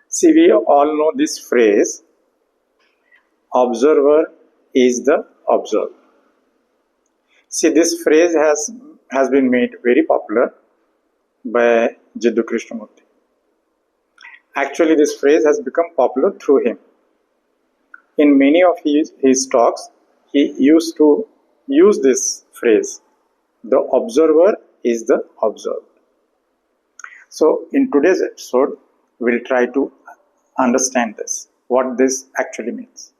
See, we all know this phrase, observer is the observed. See, this phrase has been made very popular by Jiddu Krishnamurti. Actually, this phrase has become popular through him. In many of his talks, he used to use this phrase, the observer is the observed. So, in today's episode, we'll try to understand this, what this actually means.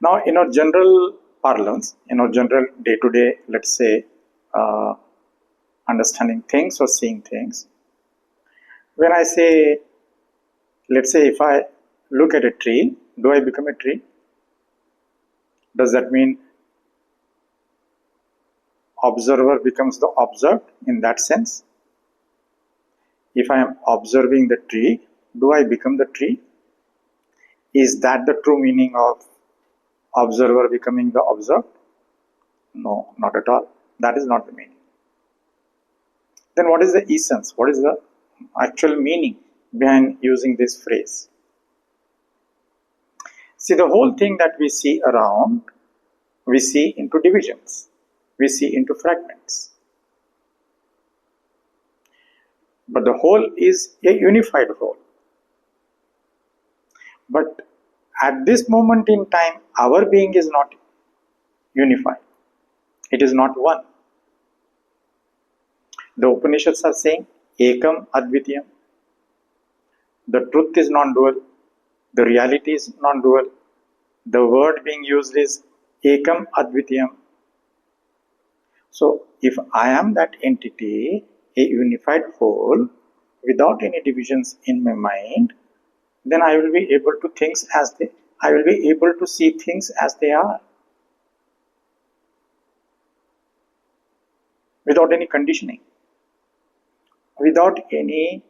Now, in our general parlance, in our general day-to-day, let's say, understanding things or seeing things, when I say, let's say if I look at a tree, do I become a tree? Does that mean observer becomes the observed in that sense? If I am observing the tree, do I become the tree? Is that the true meaning of observer becoming the observed? No, not at all. That is not the meaning. Then what is the essence? What is the actual meaning behind using this phrase? See, the whole thing that we see around, we see into divisions. We see into fragments. But the whole is a unified whole. But at this moment in time, our being is not unified. It is not one. The Upanishads are saying, Ekam Advitium. The truth is non-dual. The reality is non-dual. The word being used is Ekam Advitium. So, if I am that entity, a unified whole, without any divisions in my mind, then I will be able to I will be able to see things as they are, without any conditioning, without any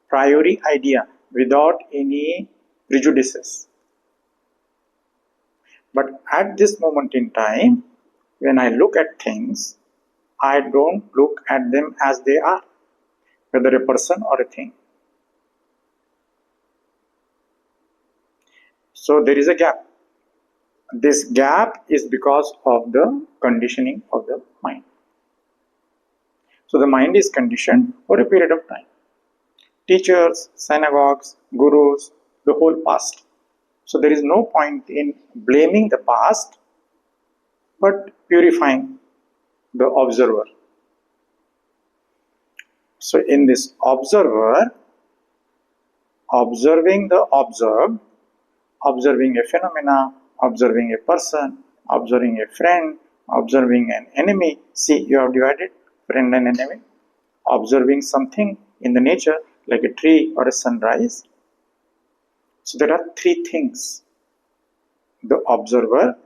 priori idea, without any prejudices. But at this moment in time, when I look at things, I don't look at them as they are, whether a person or a thing. So there is a gap. This gap is because of the conditioning of the mind. So the mind is conditioned for a period of time. Teachers, synagogues, gurus, the whole past. So there is no point in blaming the past, but purifying the observer. So in this observer, observing the observed, observing a phenomena, observing a person, observing a friend, observing an enemy. See, you have divided friend and enemy. Observing something in the nature like a tree or a sunrise. So there are three things. The observer,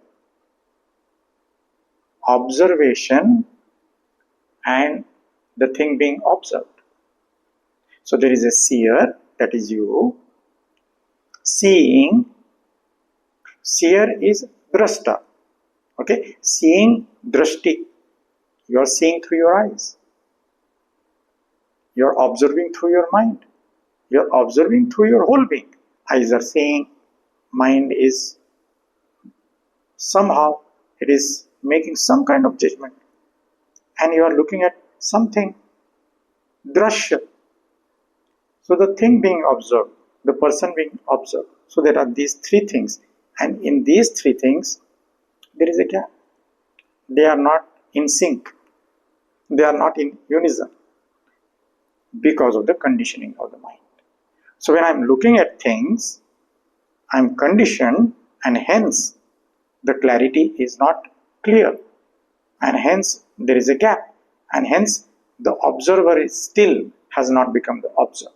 observation, and the thing being observed. So there is a seer, that is you. Seeing, seer is drashta. Okay, seeing, drashti. You are seeing through your eyes. You are observing through your mind. You are observing through your whole being. Eyes are seeing, mind is somehow, it is making some kind of judgment. And you are looking at something, drashya. So the thing being observed, the person being observed. So there are these three things. And in these three things, there is a gap. They are not in sync. They are not in unison because of the conditioning of the mind. So when I am looking at things, I am conditioned, and hence the clarity is not clear, and hence there is a gap, and hence the observer is still has not become the observed.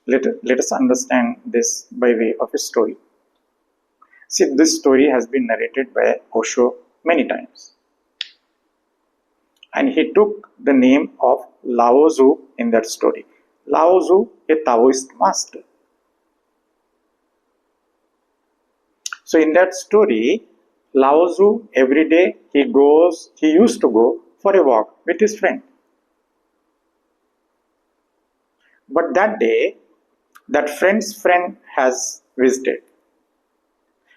Let us understand this by way of a story. See, this story has been narrated by Osho many times. And he took the name of Lao Tzu in that story. Lao Tzu, a Taoist master. So in that story, Lao Tzu, every day he used to go for a walk with his friend. But that day, that friend's friend has visited.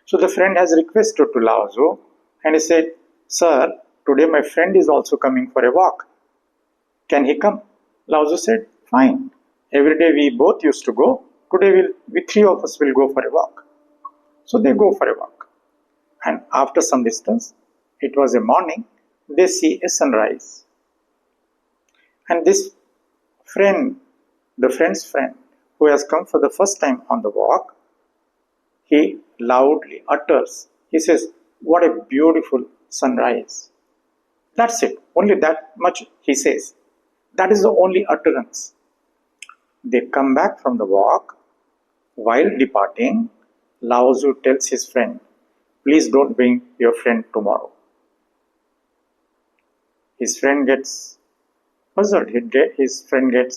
So the friend has requested to Lao Tzu and he said, "Sir, today my friend is also coming for a walk. Can he come?" Lao Tzu said, "Fine. Every day we both used to go. Today we three of us will go for a walk." So they go for a walk. And after some distance, it was a morning, they see a sunrise. And this friend, the friend's friend, who has come for the first time on the walk, he loudly utters, he says, "What a beautiful sunrise." That's it. Only that much he says. That is the only utterance. They come back from the walk. While departing, Lao Tzu tells his friend, "Please don't bring your friend tomorrow." His friend gets puzzled. His friend gets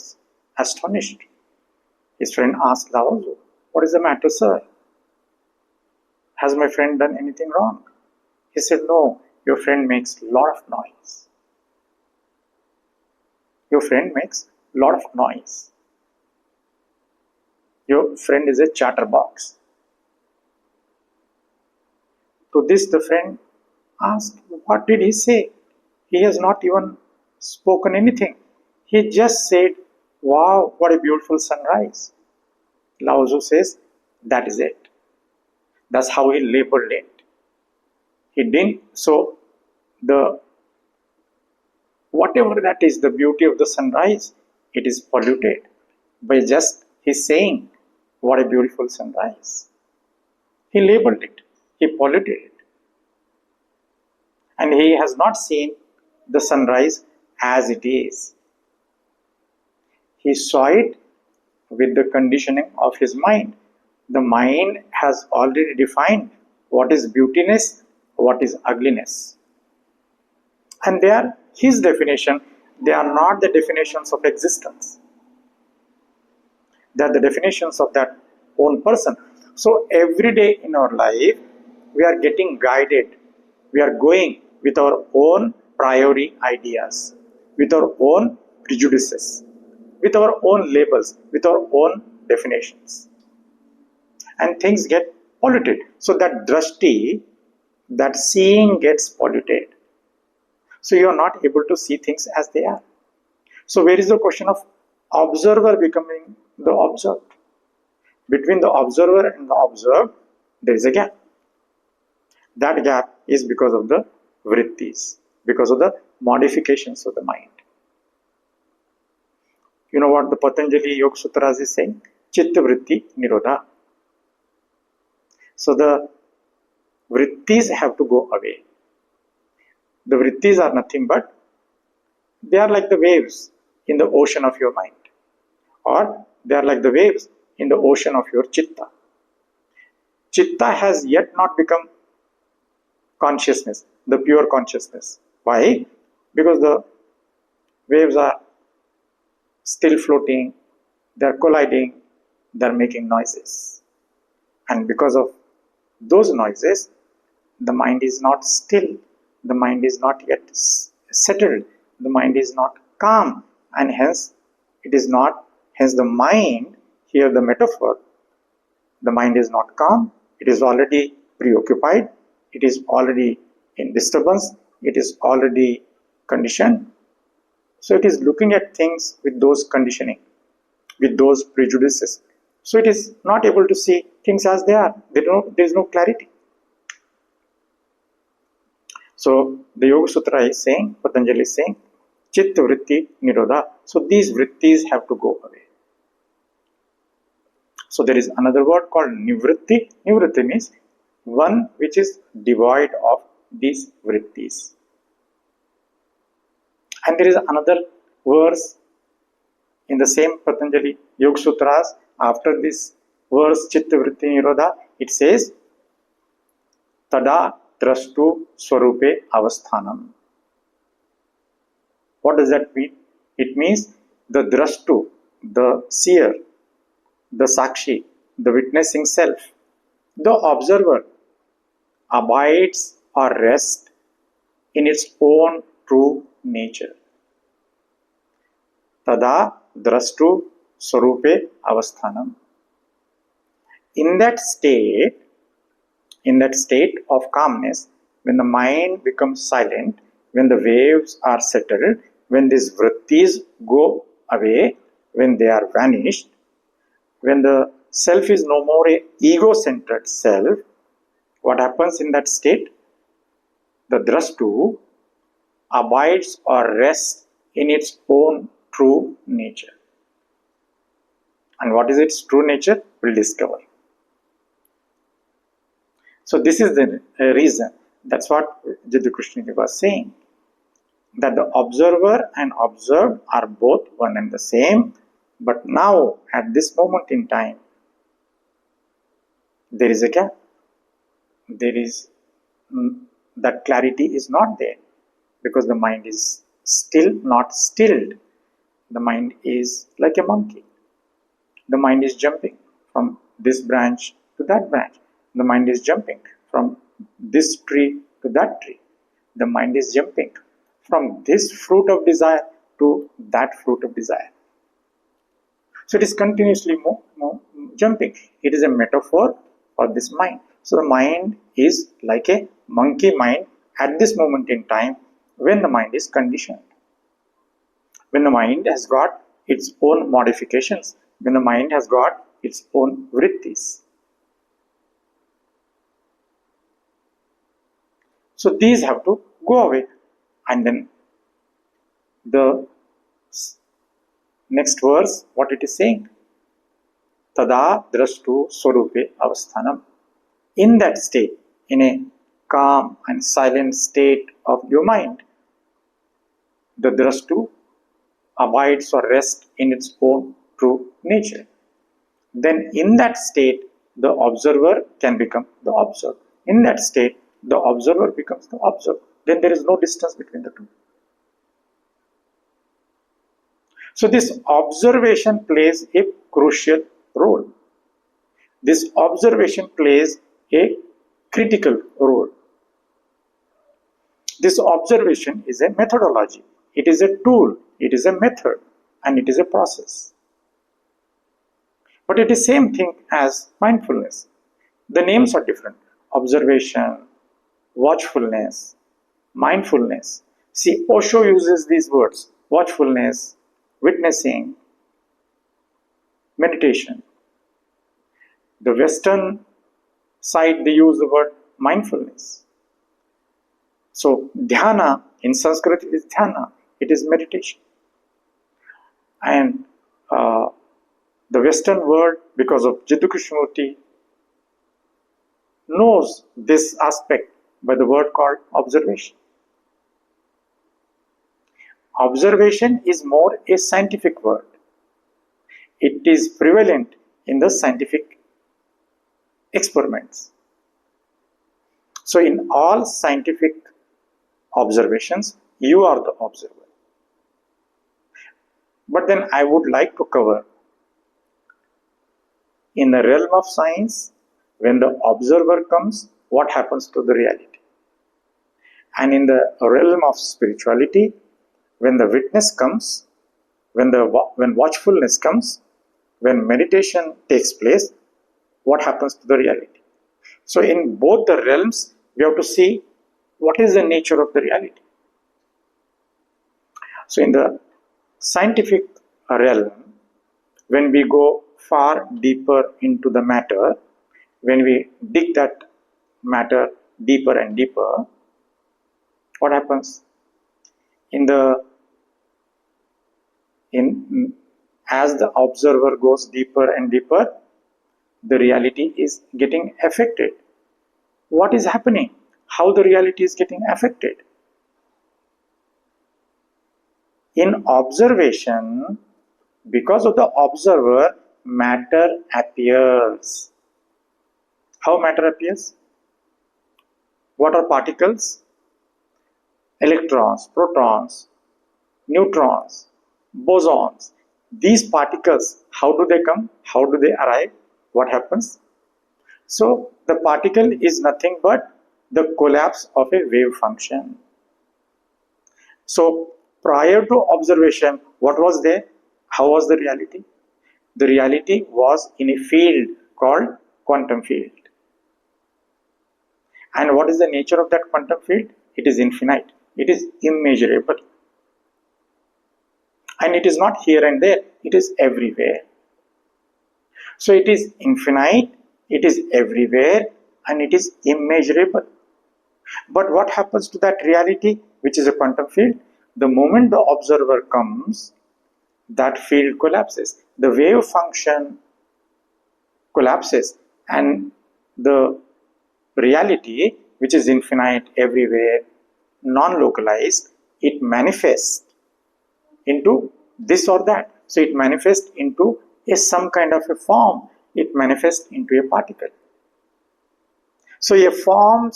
astonished. His friend asks Lao Tzu, "What is the matter, sir? Has my friend done anything wrong?" He said, "No, your friend makes a lot of noise." Your friend makes a lot of noise. Your friend is a chatterbox. To this, the friend asked, "What did he say? He has not even spoken anything. He just said, 'Wow, what a beautiful sunrise.'" Lao Tzu says, "That is it." That's how he labeled it. He didn't, so the whatever that is, the beauty of the sunrise, it is polluted by just his saying, "What a beautiful sunrise." He labeled it, he polluted it. And he has not seen the sunrise as it is. He saw it with the conditioning of his mind. The mind has already defined what is beautiness, what is ugliness. And they are his definition, they are not the definitions of existence. They are the definitions of that own person. So every day in our life, we are getting guided. We are going with our own priori ideas, with our own prejudices, with our own labels, with our own definitions. And things get polluted. So that drashti, that seeing gets polluted. So you are not able to see things as they are. So where is the question of observer becoming the observed? Between the observer and the observed, there is a gap. That gap is because of the vrittis, because of the modifications of the mind. You know what the Patanjali Yoga Sutras is saying? Chitta vritti nirodha. So the vrittis have to go away. The vrittis are nothing but, they are like the waves in the ocean of your mind, or they are like the waves in the ocean of your chitta. Chitta has yet not become consciousness, the pure consciousness. Why? Because the waves are still floating, they are colliding, they are making noises. And because of those noises, the mind is not still, the mind is not yet settled, the mind is not calm, and hence it is not, hence the mind, here the metaphor, the mind is not calm, it is already preoccupied, it is already in disturbance, it is already conditioned. So it is looking at things with those conditioning, with those prejudices. So it is not able to see things as they are. There is no clarity. So the Yoga Sutra is saying, Patanjali is saying, Chitta vritti nirodha. So these vrittis have to go away. So there is another word called nivritti. Nivritti means one which is devoid of these vrittis. And there is another verse in the same Patanjali Yoga Sutras. After this verse, Chitta vritti nirodha, it says, Tada drashtu swarupe avasthanam. What does that mean? It means the drashtu, the seer, the sakshi, the witnessing self, the observer abides or rest in its own true nature. Tada drashtu swarupe avasthanam. In that state of calmness, when the mind becomes silent, when the waves are settled, when these vrittis go away, when they are vanished, when the self is no more a ego-centered self, what happens in that state? The drashtu abides or rests in its own true nature. And what is its true nature? We'll discover. So this is the reason. That's what Jiddu Krishnaki was saying. That the observer and observed are both one and the same. But now, at this moment in time, there is a gap. There is, that clarity is not there. Because the mind is still not stilled. The mind is like a monkey. The mind is jumping from this branch to that branch. The mind is jumping from this tree to that tree. The mind is jumping from this fruit of desire to that fruit of desire. So it is continuously jumping. It is a metaphor for this mind. So the mind is like a monkey mind at this moment in time when the mind is conditioned. When the mind has got its own modifications, when the mind has got its own vrittis. So these have to go away. And then the next verse, what it is saying? Tada drashtu swarupe avasthanam. In that state, in a calm and silent state of your mind, the drashtu abides or rests in its own true nature. Then in that state, the observer can become the observed. In that state, the observer becomes the observed. Then there is no distance between the two. So this observation plays a crucial role. This observation plays a critical role. This observation is a methodology. It is a tool. It is a method. And it is a process. But it is the same thing as mindfulness. The names are different. Observation, watchfulness, mindfulness. See, Osho uses these words. Watchfulness, witnessing, meditation. The Western side, they use the word mindfulness. So, dhyana, in Sanskrit it is dhyana. It is meditation. And the Western world, because of Jiddu Krishnamurti, knows this aspect by the word called observation. Observation is more a scientific word. It is prevalent in the scientific experiments. So in all scientific observations, you are the observer. But then I would like to cover, in the realm of science, when the observer comes, what happens to the reality? And in the realm of spirituality, when the witness comes, when watchfulness comes, when meditation takes place, what happens to the reality? So in both the realms, we have to see what is the nature of the reality. So in the scientific realm, when we go far deeper into the matter, when we dig that matter deeper and deeper, what happens? As the observer goes deeper and deeper, the reality is getting affected. What is happening? How the reality is getting affected? In observation, because of the observer, matter appears. How matter appears? What are particles? Electrons, protons, neutrons, bosons. These particles, how do they come? How do they arrive? What happens? So the particle is nothing but the collapse of a wave function. So prior to observation, what was there? How was the reality? The reality was in a field called quantum field. And what is the nature of that quantum field? It is infinite. It is immeasurable. And it is not here and there. It is everywhere. So it is infinite, it is everywhere, and it is immeasurable. But what happens to that reality, which is a quantum field? The moment the observer comes, that field collapses. The wave function collapses, and the reality, which is infinite, everywhere, non-localized, it manifests into this or that. So it manifests into some kind of a form. It manifests into a particle. So a form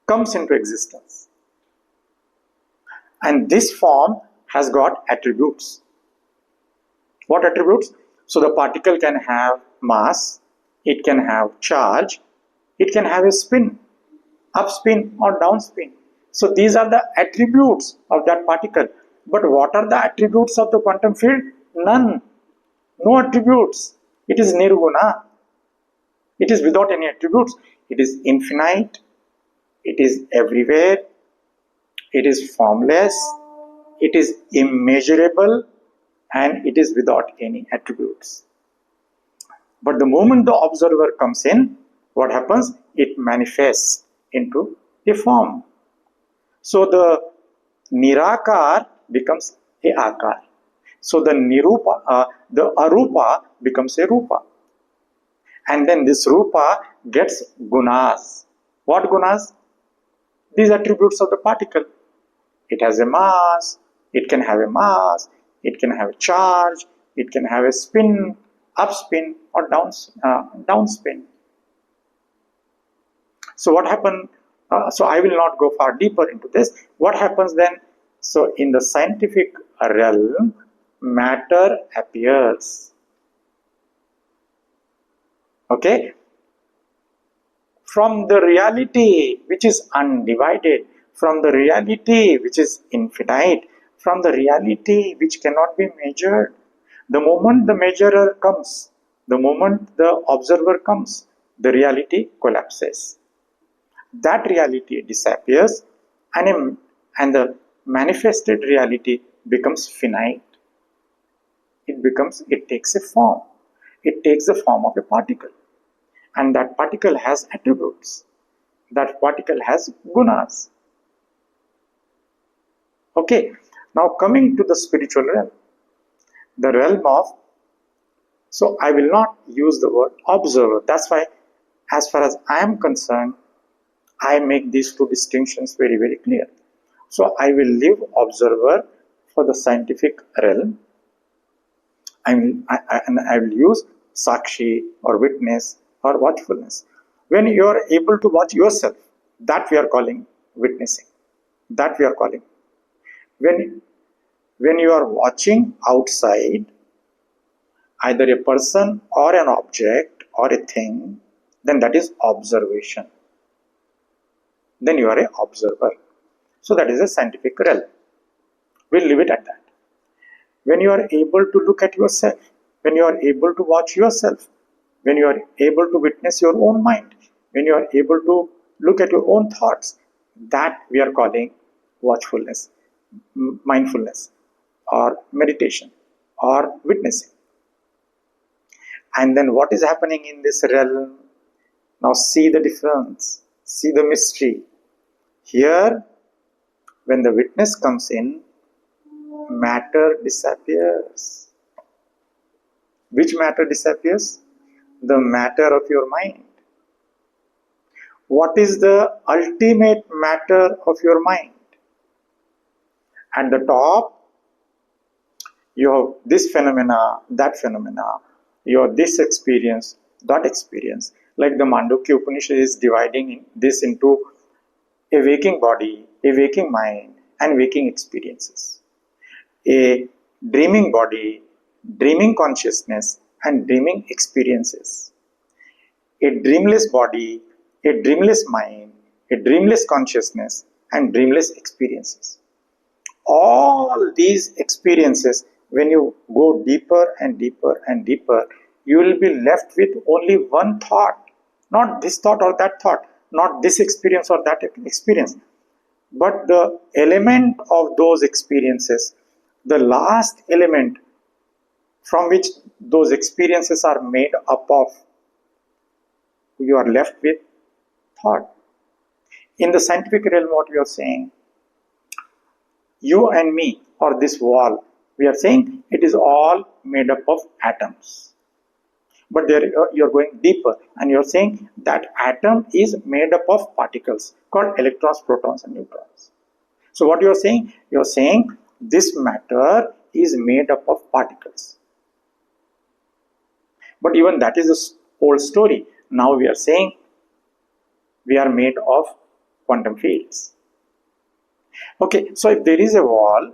comes into existence, and this form has got attributes. What attributes? So the particle can have mass, it can have charge, it can have a spin, up spin or down spin. So these are the attributes of that particle. But what are the attributes of the quantum field? None. No attributes. It is nirguna. It is without any attributes. It is infinite. It is everywhere. It is formless. It is immeasurable. And it is without any attributes. But the moment the observer comes in, what happens? It manifests into a form. So the nirakar becomes a akar. So the the arupa becomes a rupa. And then this rupa gets gunas. What gunas? These attributes of the particle. It has a mass, it can have a mass, it can have a charge, it can have a spin, up spin or down spin. So what happened? So I will not go far deeper into this. What happens then? So in the scientific realm, matter appears. Okay? From the reality which is undivided, from the reality which is infinite, from the reality which cannot be measured. The moment the measurer comes, the moment the observer comes, the reality collapses. That reality disappears, and the manifested reality becomes finite. It takes a form. It takes the form of a particle. And that particle has attributes. That particle has gunas. Okay, now coming to the spiritual realm. The realm of, so I will not use the word observer. That's why, as far as I am concerned, I make these two distinctions very, very clear. So I will leave observer for the scientific realm. I will use sakshi or witness or watchfulness. When you are able to watch yourself, that we are calling witnessing. That we are calling. When you are watching outside, either a person or an object or a thing, then that is observation. Then you are an observer. So that is a scientific realm. We'll leave it at that. When you are able to look at yourself, when you are able to watch yourself, when you are able to witness your own mind, when you are able to look at your own thoughts, that we are calling watchfulness, mindfulness, or meditation, or witnessing. And then what is happening in this realm? Now see the difference, see the mystery. Here, when the witness comes in, matter disappears. Which matter disappears? The matter of your mind. What is the ultimate matter of your mind? At the top, you have this phenomena, that phenomena, you have this experience, that experience. Like the Mandukya Upanishad is dividing this into a waking body, a waking mind, and waking experiences. A dreaming body, dreaming consciousness, and dreaming experiences. A dreamless body, a dreamless mind, a dreamless consciousness, and dreamless experiences. All these experiences, when you go deeper and deeper and deeper, you will be left with only one thought, not this thought or that thought, not this experience or that experience, but the element of those experiences, the last element from which those experiences are made up of, you are left with thought. In the scientific realm, what we are saying, you and me, or this wall, we are saying it is all made up of atoms. But there you are going deeper and you are saying that atom is made up of particles called electrons, protons, and neutrons. So what you are saying? You are saying this matter is made up of particles. But even that is an old story. Now we are saying we are made of quantum fields. Okay, so if there is a wall,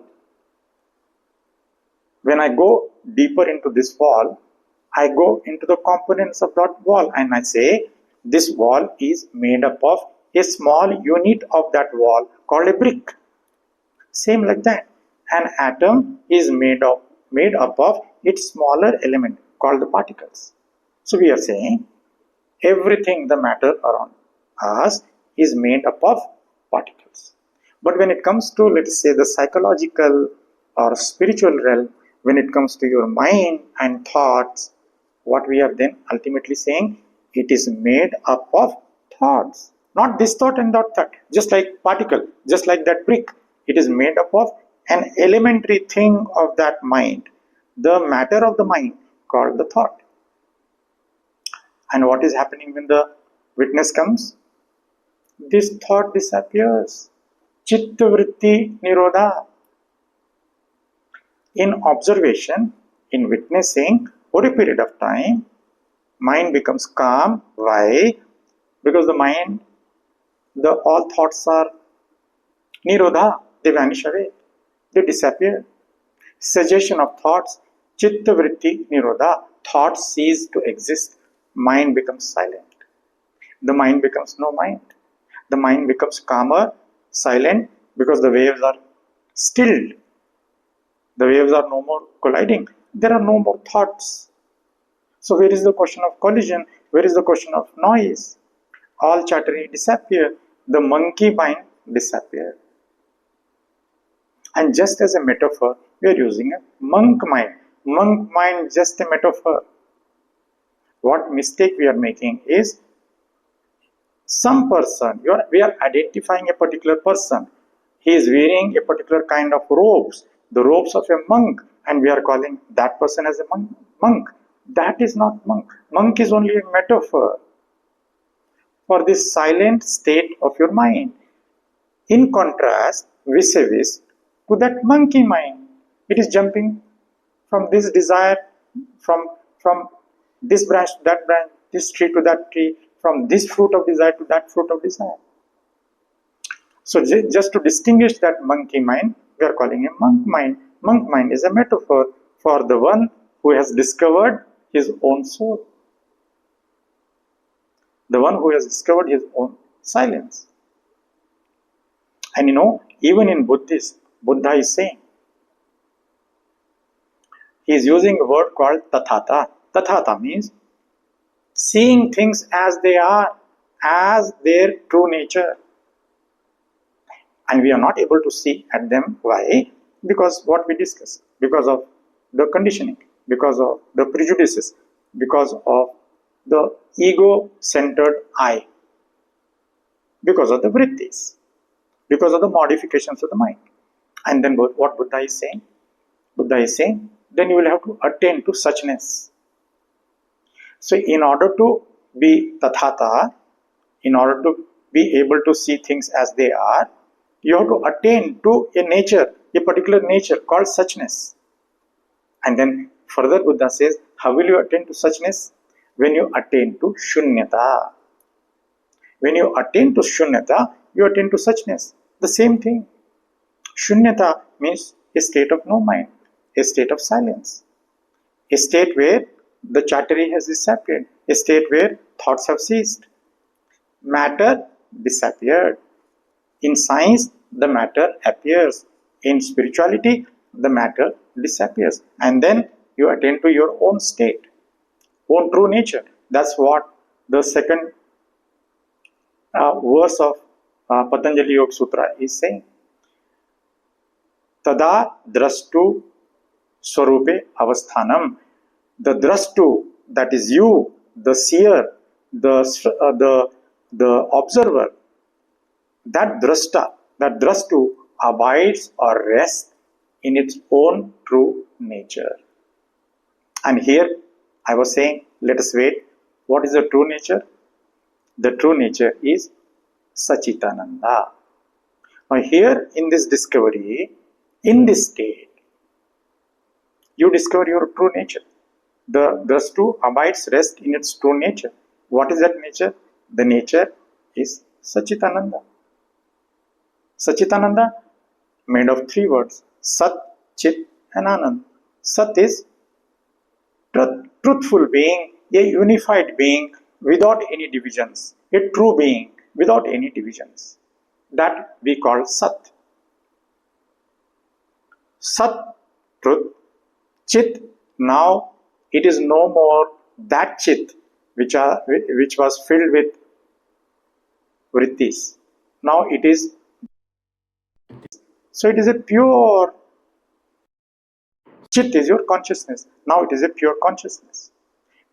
when I go deeper into this wall, I go into the components of that wall and I say this wall is made up of a small unit of that wall called a brick. Same like that. An atom is made up of its smaller element called the particles. So we are saying everything, the matter around us, is made up of particles. But when it comes to, let's say, the psychological or spiritual realm, when it comes to your mind and thoughts, what we are then ultimately saying, it is made up of thoughts. Not this thought and that thought, just like particle, just like that brick. It is made up of an elementary thing of that mind, the matter of the mind called the thought. And what is happening when the witness comes? This thought disappears. Chitta vritti nirodha. In observation, in witnessing, over a period of time, mind becomes calm. Why? Because the mind, all thoughts are nirodha, they vanish away, they disappear. Cessation of thoughts, chitta vritti nirodha, thoughts cease to exist, mind becomes silent. The mind becomes no mind. The mind becomes calmer, silent, because the waves are stilled. The waves are no more colliding. There are no more thoughts. So where is the question of collision? Where is the question of noise? All chattery disappear. The monkey mind disappear. And just as a metaphor, we are using a monk mind. Monk mind, just a metaphor. What mistake we are making is some person, we are identifying a particular person. He is wearing a particular kind of robes, the robes of a monk, and we are calling that person as a monk. That is not monk. Monk is only a metaphor for this silent state of your mind. In contrast, vis-a-vis to that monkey mind, it is jumping from this desire, from this branch to that branch, this tree to that tree, from this fruit of desire to that fruit of desire. So just to distinguish that monkey mind, we are calling him monk mind. Monk mind is a metaphor for the one who has discovered his own soul. The one who has discovered his own silence. And even in Buddhism, Buddha is saying, he is using a word called tathata. Tathata means seeing things as they are, as their true nature. And we are not able to see at them. Why? Because what we discuss, because of the conditioning, because of the prejudices, because of the ego-centered I, because of the vrittis, because of the modifications of the mind. And then what Buddha is saying? Buddha is saying, then you will have to attain to suchness. So in order to be tathata, in order to be able to see things as they are, you have to attain to a nature, a particular nature called suchness. And then further Buddha says, how will you attain to suchness? When you attain to shunyata. When you attain to shunyata, you attain to suchness. The same thing. Shunyata means a state of no mind, a state of silence, a state where the chattery has disappeared, a state where thoughts have ceased. matter disappeared. In science, the matter appears. In spirituality, the matter disappears. And then you attain to your own state, own true nature. That's what the second verse of Patanjali Yoga Sutra is saying. Tada drashtu swarupe avasthanam. The drashtu, that is you, the seer, the observer, that drashtu abides or rests in its own true nature. And here I was saying, let us wait. What is the true nature? The true nature is Sachitananda. Now here in this discovery, in this state, you discover your true nature. The drashtu abides rest in its true nature. What is that nature? The nature is Sachitananda. Sachitananda made of three words: Sat, Chit and Anand. Sat is truthful being, a unified being without any divisions, a true being without any divisions. That we call Sat. Sat, truth. Chit, now it is no more that Chit which was filled with vrittis. Now it is, so it is a pure Chit is your consciousness. Now it is a pure consciousness.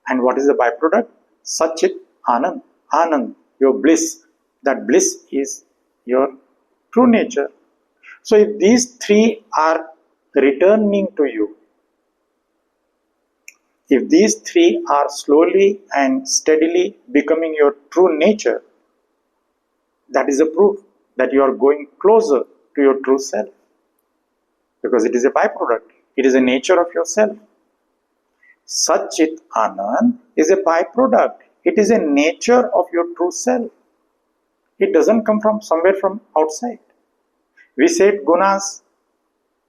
And what is the byproduct? Sat, Chit, Anand. Anand, your bliss. That bliss is your true nature. So if these three are returning to you, if these three are slowly and steadily becoming your true nature, that is a proof that you are going closer to your true self. Because it is a byproduct. It is a nature of yourself. Sat, Chit, Anand is a byproduct. It is a nature of your true self. It doesn't come from somewhere from outside. We say gunas,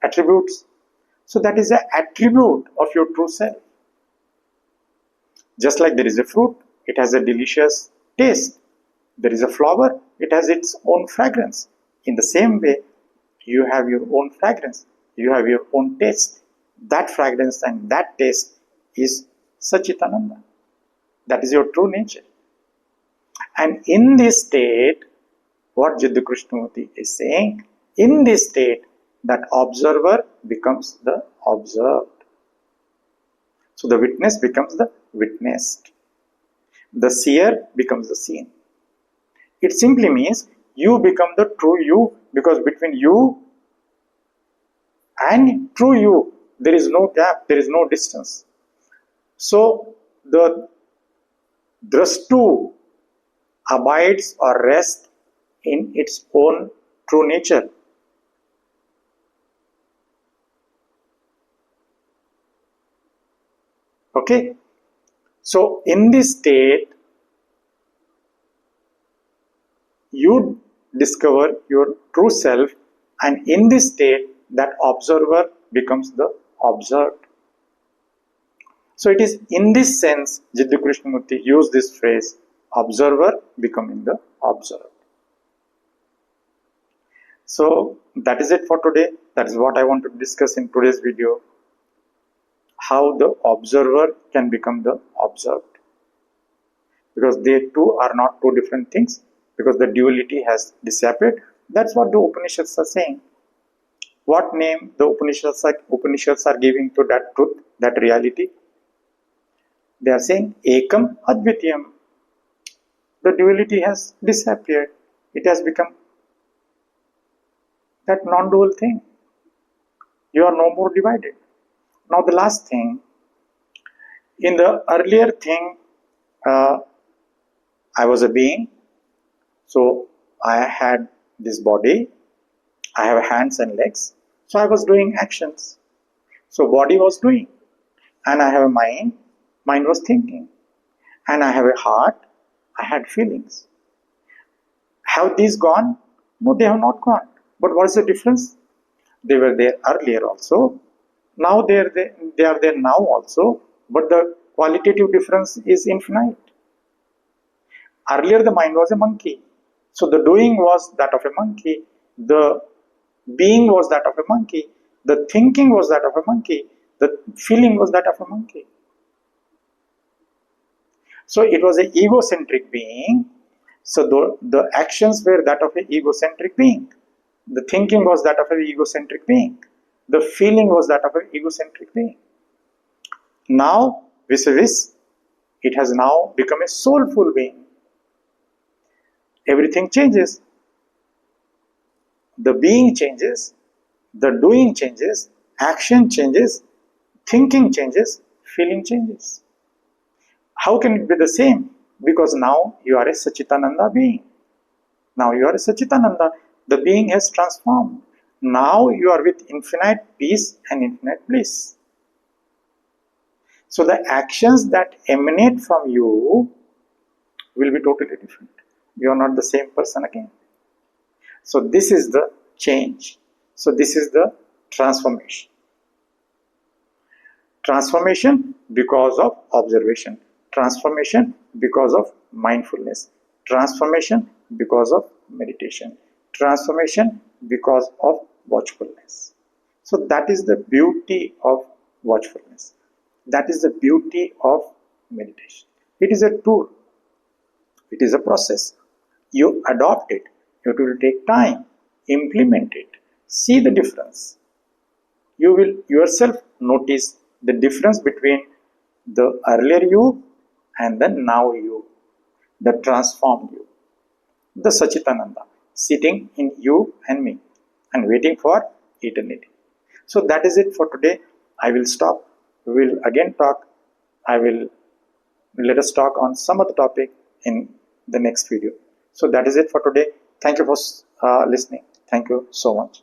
attributes. So that is an attribute of your true self. Just like there is a fruit, it has a delicious taste. There is a flower, it has its own fragrance. In the same way, you have your own fragrance. You have your own taste. That fragrance and that taste is Sachitananda. That is your true nature. And in this state, what Jiddu Krishnamurti is saying, in this state, that observer becomes the observed. So the witness becomes the witnessed. The seer becomes the seen. It simply means you become the true you, because between you and true you, there is no gap, there is no distance. So the drashtu abides or rests in its own true nature. Okay? So in this state, you discover your true self, and in this state, that observer becomes the observed. So it is in this sense Jiddu Krishnamurti used this phrase, observer becoming the observed. So that is it for today. That is what I want to discuss in today's video. How the observer can become the observed. Because they two are not two different things. Because the duality has disappeared. That's what the Upanishads are saying. What name the Upanishads are giving to that truth, that reality? They are saying Ekam Advitium. The duality has disappeared. It has become that non-dual thing. You are no more divided. Now the last thing, in the earlier thing, I was a being, so I had this body, I have hands and legs, so I was doing actions. So body was doing, and I have a mind was thinking, and I have a heart, I had feelings. Have these gone? No, they have not gone. But what is the difference? They were there earlier also. Now they are there now also, but the qualitative difference is infinite. Earlier the mind was a monkey. So the doing was that of a monkey, the being was that of a monkey, the thinking was that of a monkey, the feeling was that of a monkey. So it was an egocentric being. So the actions were that of an egocentric being. The thinking was that of an egocentric being. The feeling was that of an egocentric being. Now, vis-a-vis, it has now become a soulful being. Everything changes. The being changes, the doing changes, action changes, thinking changes, feeling changes. How can it be the same? Because now you are a Sachitananda being. Now you are a Sachitananda. The being has transformed. Now you are with infinite peace and infinite bliss. So the actions that emanate from you will be totally different. You are not the same person again. So this is the change. So this is the transformation. Transformation because of observation. Transformation because of mindfulness. Transformation because of meditation. Transformation because of watchfulness. So that is the beauty of watchfulness. That is the beauty of meditation. It is a tool. It is a process. You adopt it. It will take time. Implement it. See the difference. You will yourself notice the difference between the earlier you and the now you, the transformed you, the Sachitananda sitting in you and me and waiting for eternity. So that is it for today. I will stop. We will again talk. Let us talk on some other topic in the next video. So that is it for today. Thank you for listening. Thank you so much.